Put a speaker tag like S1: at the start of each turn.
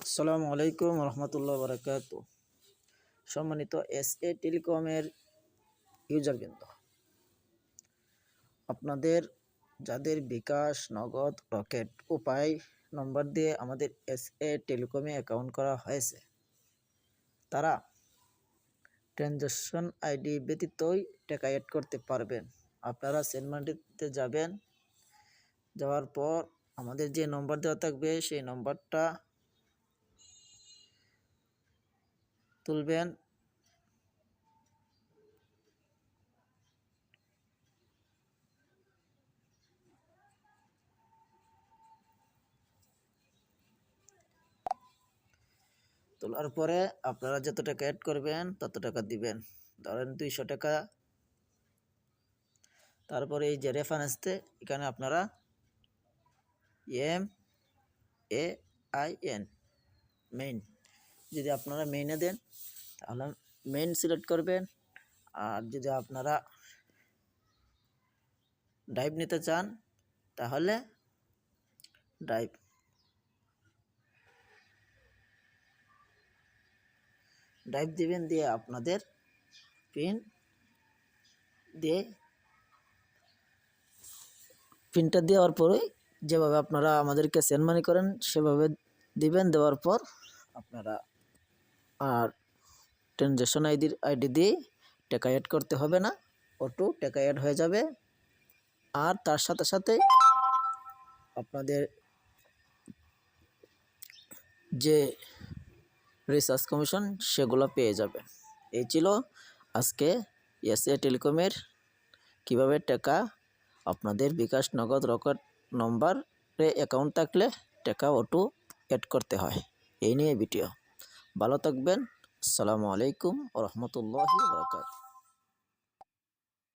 S1: আসসালামু আলাইকুম রহমতুল্লাহ বারাকাতু। সম্মানিত এসএ টেলিকমের ইউজারবৃন্দ, আপনাদের যাদের বিকাশ, নগদ, রকেট উপায় নম্বর দিয়ে আমাদের এসএ টেলিকমে অ্যাকাউন্ট করা হয়েছে, তারা ট্রানজ্যাকশন আইডি ব্যতীতই টাকা অ্যাড করতে পারবেন। আপনারা সেন্ড মানিতে যাবেন, যাওয়ার পর আমাদের যে নম্বর দেওয়া থাকবে সেই নম্বরটা তুলবেন। তোলার পরে আপনারা যত টাকা অ্যাড করবেন তত টাকা দিবেন। ধরেন 200 টাকা। তারপরে এই যে রেফারেন্সতে এখানে আপনারা MAIN মেইন, যদি আপনারা মেইনে দেন তাহলে মেইন সিলেক্ট করবেন। আর যদি আপনারা ড্রাইভ নিতে চান তাহলে ড্রাইভ দিবেন, দিয়ে আপনাদের পিন দিয়ে পিনটা দেওয়ার পরে যেভাবে আপনারা আমাদেরকে সেন্ড মানি করেন সেভাবে দিবেন। দেওয়ার পর আপনারা আর ট্রানজ্যাকশন আইডি দিয়ে টাকা অ্যাড করতে হবে না, অটো টাকা অ্যাড হয়ে যাবে। আর তার সাথে সাথে আপনাদের যে রিচার্জ কমিশন সেগুলো পেয়ে যাবেন। এই ছিল আজকে এসএ টেলিকমের কিভাবে টাকা আপনাদের বিকাশ, নগদ, রকেট নম্বরে অ্যাকাউন্ট থাকলে টাকা অটো অ্যাড করতে হয়, এই নিয়ে ভিডিও। ভালো থাকবেন। আসসালামু আলাইকুম ওয়া রাহমাতুল্লাহি ওয়া বারাকাতুহু।